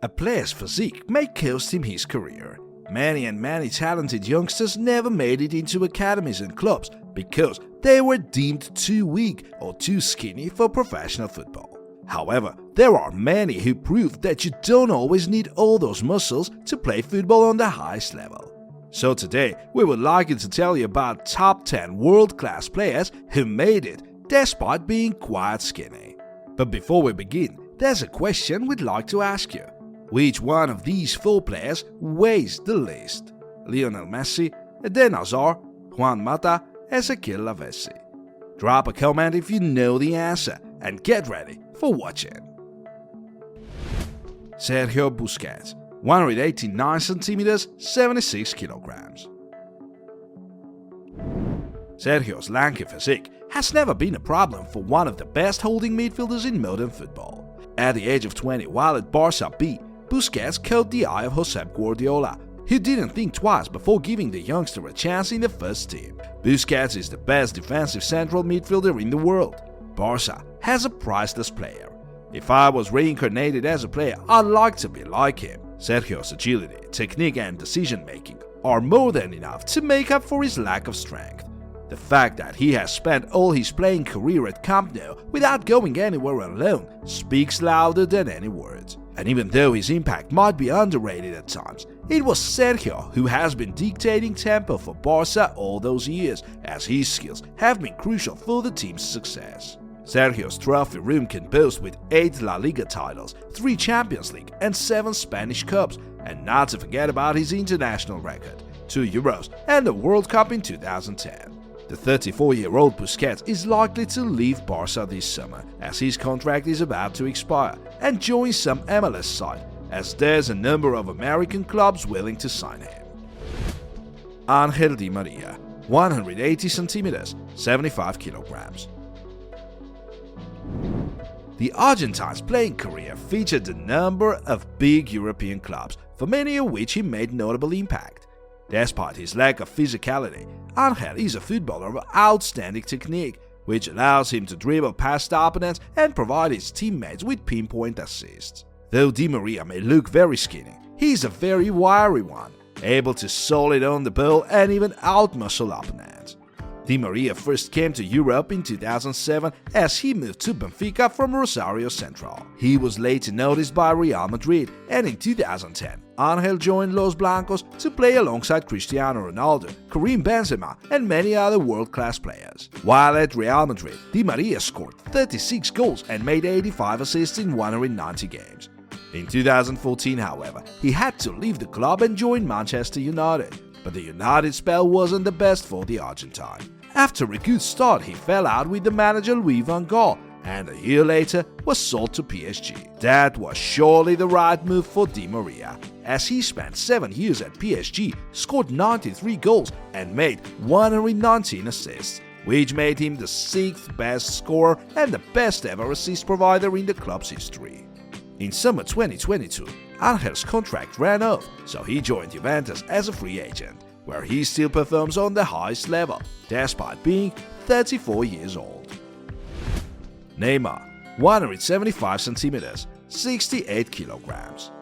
A player's physique may cost him his career. Many talented youngsters never made it into academies and clubs because they were deemed too weak or too skinny for professional football. However, there are many who proved that you don't always need all those muscles to play football on the highest level. So today, we would like to tell you about top 10 world-class players who made it despite being quite skinny. But before we begin, there's a question we'd like to ask you. Which one of these 4 players weighs the least? Lionel Messi, Eden Hazard, Juan Mata, Ezequiel Lavezzi? Drop a comment if you know the answer and get ready for watching. Sergio Busquets, 189 centimeters, 76 kilograms. Sergio's lanky physique has never been a problem for one of the best holding midfielders in modern football. At the age of 20, while at Barca B, Busquets caught the eye of Josep Guardiola, who didn't think twice before giving the youngster a chance in the first team. Busquets is the best defensive central midfielder in the world. Barca has a priceless player. If I was reincarnated as a player, I'd like to be like him. Sergio's agility, technique and decision-making are more than enough to make up for his lack of strength. The fact that he has spent all his playing career at Camp Nou without going anywhere alone speaks louder than any words. And even though his impact might be underrated at times, it was Sergio who has been dictating tempo for Barca all those years, as his skills have been crucial for the team's success. Sergio's trophy room can boast with 8 La Liga titles, 3 Champions League and 7 Spanish Cups, and not to forget about his international record, 2 Euros and a World Cup in 2010. The 34-year-old Busquets is likely to leave Barca this summer, as his contract is about to expire, and join some MLS side, as there's a number of American clubs willing to sign him. Angel Di Maria, 180 centimeters, 75 kilograms. The Argentine's playing career featured a number of big European clubs, for many of which he made notable impact. Despite his lack of physicality, Angel is a footballer of outstanding technique, which allows him to dribble past opponents and provide his teammates with pinpoint assists. Though Di Maria may look very skinny, he's a very wiry one, able to solid on the ball and even outmuscle opponents. Di Maria first came to Europe in 2007 as he moved to Benfica from Rosario Central. He was later noticed by Real Madrid, and in 2010, Angel joined Los Blancos to play alongside Cristiano Ronaldo, Karim Benzema and many other world-class players. While at Real Madrid, Di Maria scored 36 goals and made 85 assists in 190 games. In 2014, however, he had to leave the club and join Manchester United. But the United spell wasn't the best for the Argentine. After a good start, he fell out with the manager Louis van Gaal, and a year later was sold to PSG. That was surely the right move for Di Maria, as he spent 7 years at PSG, scored 93 goals and made 119 assists, which made him the 6th best scorer and the best ever assist provider in the club's history. In summer 2022, Angel's contract ran off, so he joined Juventus as a free agent, where he still performs on the highest level, despite being 34 years old. Neymar, 175 centimeters, 68 kilograms.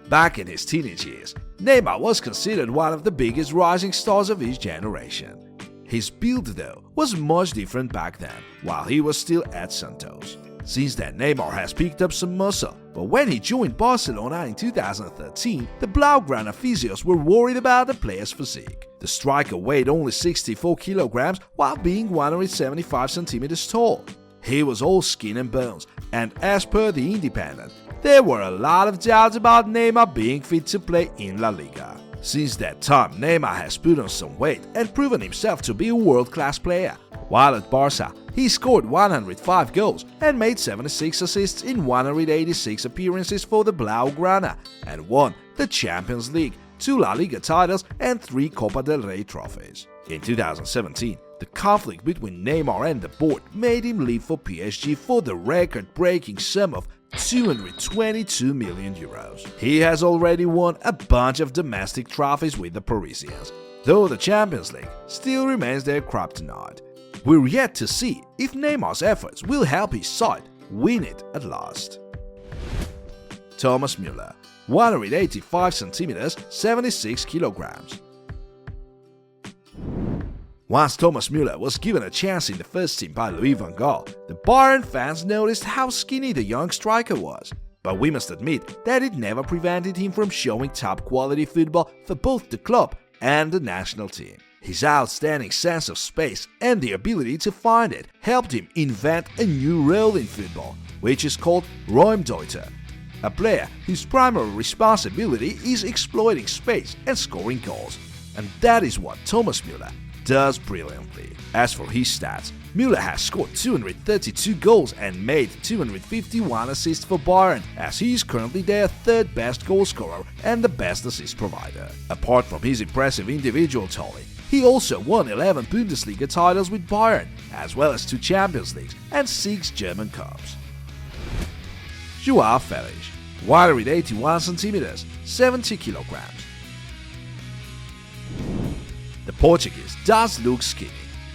Back in his teenage years, Neymar was considered one of the biggest rising stars of his generation. His build, though, was much different back then, while he was still at Santos. Since then, Neymar has picked up some muscle, but when he joined Barcelona in 2013, the Blaugrana physios were worried about the player's physique. The striker weighed only 64 kilograms while being 175 centimeters tall. He was all skin and bones, and as per The Independent, there were a lot of doubts about Neymar being fit to play in La Liga. Since that time, Neymar has put on some weight and proven himself to be a world-class player. While at Barca, he scored 105 goals and made 76 assists in 186 appearances for the Blaugrana and won the Champions League, 2 La Liga titles and 3 Copa del Rey trophies. In 2017, the conflict between Neymar and the board made him leave for PSG for the record-breaking sum of 222 million euros. He has already won a bunch of domestic trophies with the Parisians, though the Champions League still remains their kryptonite. We're yet to see if Neymar's efforts will help his side win it at last. Thomas Müller, 185 cm, 76 kg. Once Thomas Müller was given a chance in the first team by Louis van Gaal, the Bayern fans noticed how skinny the young striker was. But we must admit that it never prevented him from showing top-quality football for both the club and the national team. His outstanding sense of space and the ability to find it helped him invent a new role in football, which is called Raumdeuter, a player whose primary responsibility is exploiting space and scoring goals. And that is what Thomas Müller does brilliantly. As for his stats, Müller has scored 232 goals and made 251 assists for Bayern, as he is currently their third best goalscorer and the best assist provider. Apart from his impressive individual tally, he also won 11 Bundesliga titles with Bayern, as well as 2 Champions Leagues and 6 German Cups. Joao Felix, 181 cm, 70 kg. The Portuguese does look skinny,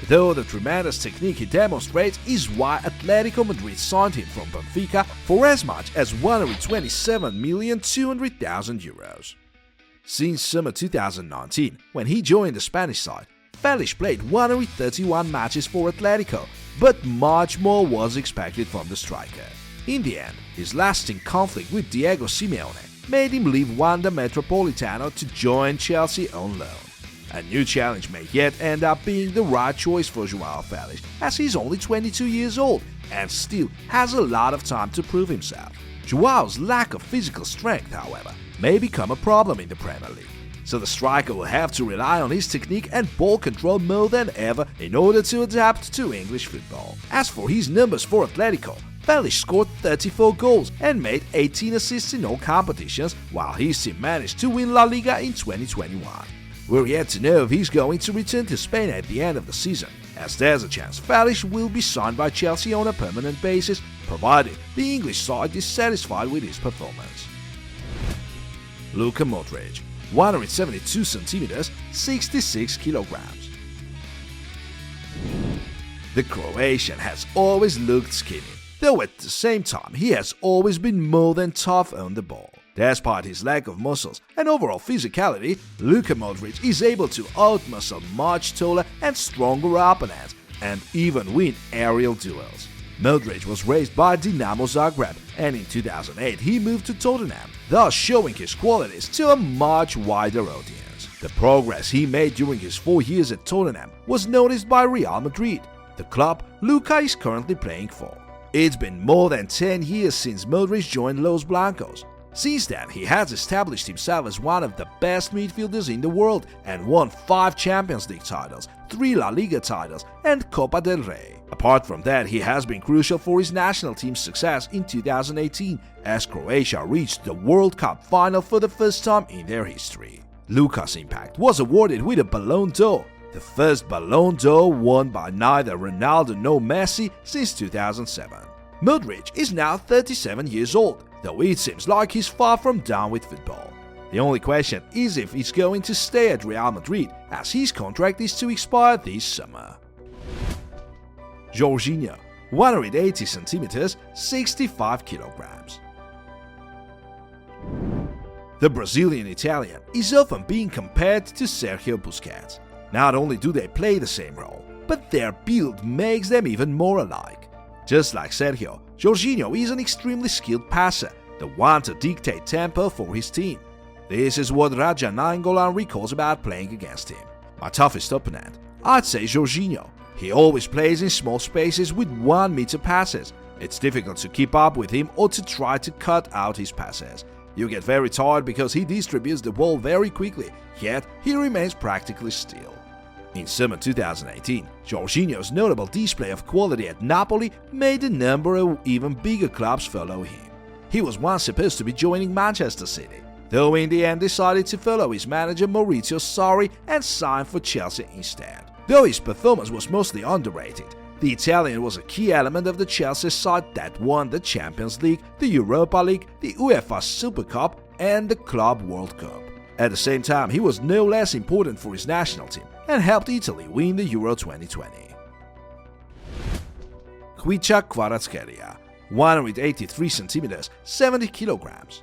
though the tremendous technique he demonstrates is why Atletico Madrid signed him from Benfica for as much as €127,200,000. Since summer 2019, when he joined the Spanish side, Felix played 131 matches for Atletico, but much more was expected from the striker. In the end, his lasting conflict with Diego Simeone made him leave Wanda Metropolitano to join Chelsea on loan. A new challenge may yet end up being the right choice for Joao Felix, as he's only 22 years old and still has a lot of time to prove himself. Joao's lack of physical strength, however, may become a problem in the Premier League, so the striker will have to rely on his technique and ball control more than ever in order to adapt to English football. As for his numbers for Atletico, Felix scored 34 goals and made 18 assists in all competitions, while his team managed to win La Liga in 2021. We're yet to know if he's going to return to Spain at the end of the season, as there's a chance Felix will be signed by Chelsea on a permanent basis, provided the English side is satisfied with his performance. Luka Modric, 172 cm, 66 kg. The Croatian has always looked skinny, though at the same time he has always been more than tough on the ball. Despite his lack of muscles and overall physicality, Luka Modric is able to outmuscle much taller and stronger opponents and even win aerial duels. Modric was raised by Dinamo Zagreb, and in 2008 he moved to Tottenham, thus showing his qualities to a much wider audience. The progress he made during his 4 years at Tottenham was noticed by Real Madrid, the club Luka is currently playing for. It's been more than 10 years since Modric joined Los Blancos. Since then, he has established himself as one of the best midfielders in the world and won 5 Champions League titles, 3 La Liga titles, and Copa del Rey. Apart from that, he has been crucial for his national team's success in 2018, as Croatia reached the World Cup final for the first time in their history. Luka's impact was awarded with a Ballon d'Or, the first Ballon d'Or won by neither Ronaldo nor Messi since 2007. Modric is now 37 years old, though it seems like he's far from done with football. The only question is if he's going to stay at Real Madrid, as his contract is to expire this summer. Jorginho, 180 cm, 65 kg. The Brazilian Italian is often being compared to Sergio Busquets. Not only do they play the same role, but their build makes them even more alike. Just like Sergio, Jorginho is an extremely skilled passer, the one to dictate tempo for his team. This is what Raja Nainggolan recalls about playing against him. My toughest opponent, I'd say Jorginho. He always plays in small spaces with 1-meter passes. It's difficult to keep up with him or to try to cut out his passes. You get very tired because he distributes the ball very quickly, yet he remains practically still. In summer 2018, Jorginho's notable display of quality at Napoli made a number of even bigger clubs follow him. He was once supposed to be joining Manchester City, though in the end decided to follow his manager Maurizio Sarri and sign for Chelsea instead. Though his performance was mostly underrated, the Italian was a key element of the Chelsea side that won the Champions League, the Europa League, the UEFA Super Cup, and the Club World Cup. At the same time, he was no less important for his national team and helped Italy win the Euro 2020. Khvicha Kvaratskhelia, 183 cm, 70 kg.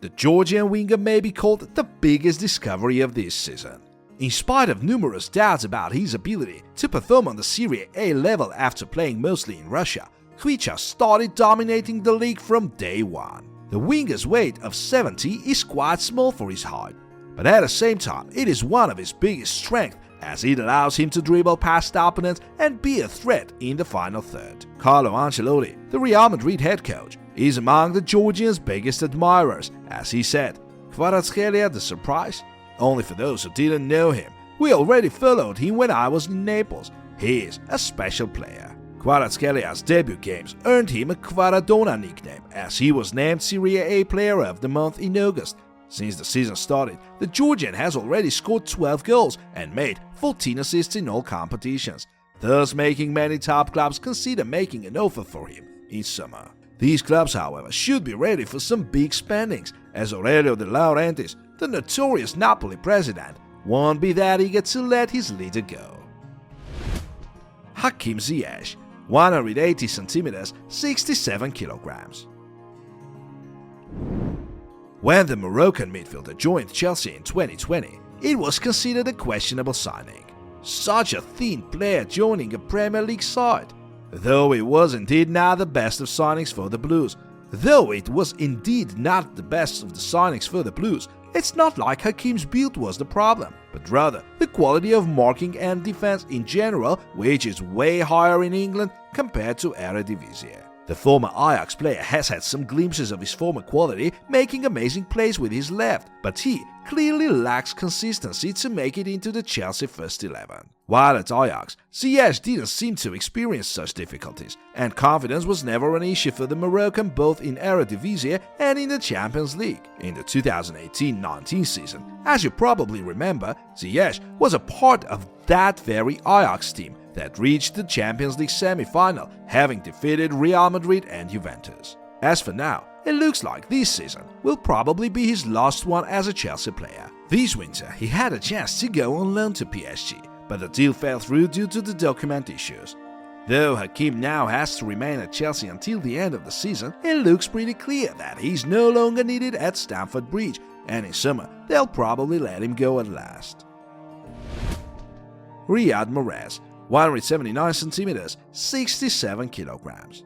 the Georgian winger may be called the biggest discovery of this season. In spite of numerous doubts about his ability to perform on the Serie A level after playing mostly in Russia, Kvicha started dominating the league from day one. The winger's weight of 70 is quite small for his height, but at the same time it is one of his biggest strengths as it allows him to dribble past opponents and be a threat in the final third. Carlo Ancelotti, the Real Madrid head coach, is among the Georgians' biggest admirers, as he said, "Kvaratskhelia the surprise? Only for those who didn't know him. We already followed him when I was in Naples. He is a special player." Kvaratskelia's debut games earned him a Kvaradona nickname, as he was named Serie A Player of the Month in August. Since the season started, the Georgian has already scored 12 goals and made 14 assists in all competitions, thus making many top clubs consider making an offer for him in summer. These clubs, however, should be ready for some big spendings, as Aurelio De Laurentiis, the notorious Napoli president, won't be that eager to let his leader go. Hakim Ziyech, 180 cm, 67 kg. When the Moroccan midfielder joined Chelsea in 2020, it was considered a questionable signing. Such a thin player joining a Premier League side. Though it was indeed not the best of signings for the Blues, it's not like Hakim's build was the problem, but rather the quality of marking and defense in general, which is way higher in England compared to Eredivisie. The former Ajax player has had some glimpses of his former quality, making amazing plays with his left, but he clearly lacks consistency to make it into the Chelsea first 11. While at Ajax, Ziyech didn't seem to experience such difficulties, and confidence was never an issue for the Moroccan both in Eredivisie and in the Champions League. In the 2018-19 season, as you probably remember, Ziyech was a part of that very Ajax team that reached the Champions League semi-final, having defeated Real Madrid and Juventus. As for now, it looks like this season will probably be his last one as a Chelsea player. This winter, he had a chance to go on loan to PSG, but the deal fell through due to the document issues. Though Hakim now has to remain at Chelsea until the end of the season, it looks pretty clear that he's no longer needed at Stamford Bridge, and in summer they'll probably let him go at last. Riyad Mahrez, 179 cm, 67 kg.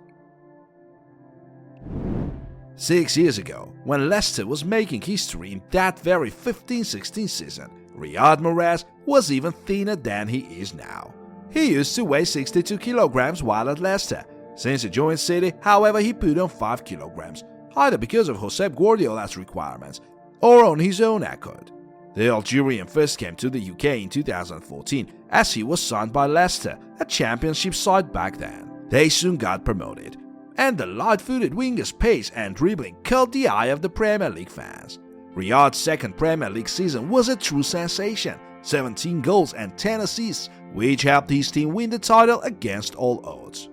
6 years ago, when Leicester was making history in that very 15-16 season, Riyad Mahrez was even thinner than he is now. He used to weigh 62 kg while at Leicester. Since he joined City, however, he put on 5 kg, either because of Josep Guardiola's requirements or on his own accord. The Algerian first came to the UK in 2014 as he was signed by Leicester, a championship side back then. They soon got promoted, and the light-footed winger's pace and dribbling caught the eye of the Premier League fans. Riyad's second Premier League season was a true sensation, 17 goals and 10 assists, which helped his team win the title against all odds.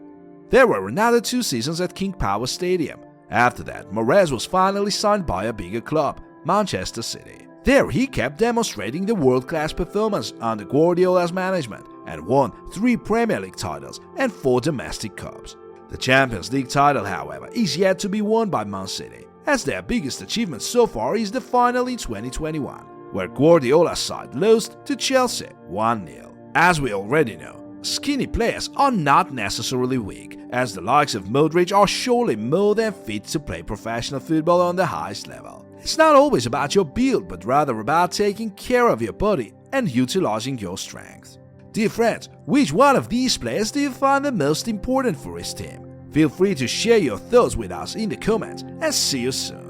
There were another 2 seasons at King Power Stadium. After that, Mahrez was finally signed by a bigger club, Manchester City. There he kept demonstrating the world-class performance under Guardiola's management and won 3 Premier League titles and 4 domestic cups. The Champions League title, however, is yet to be won by Man City, as their biggest achievement so far is the final in 2021, where Guardiola's side lost to Chelsea 1-0. As we already know, skinny players are not necessarily weak, as the likes of Modric are surely more than fit to play professional football on the highest level. It's not always about your build, but rather about taking care of your body and utilizing your strength. Dear friends, which one of these players do you find the most important for his team? Feel free to share your thoughts with us in the comments, and see you soon.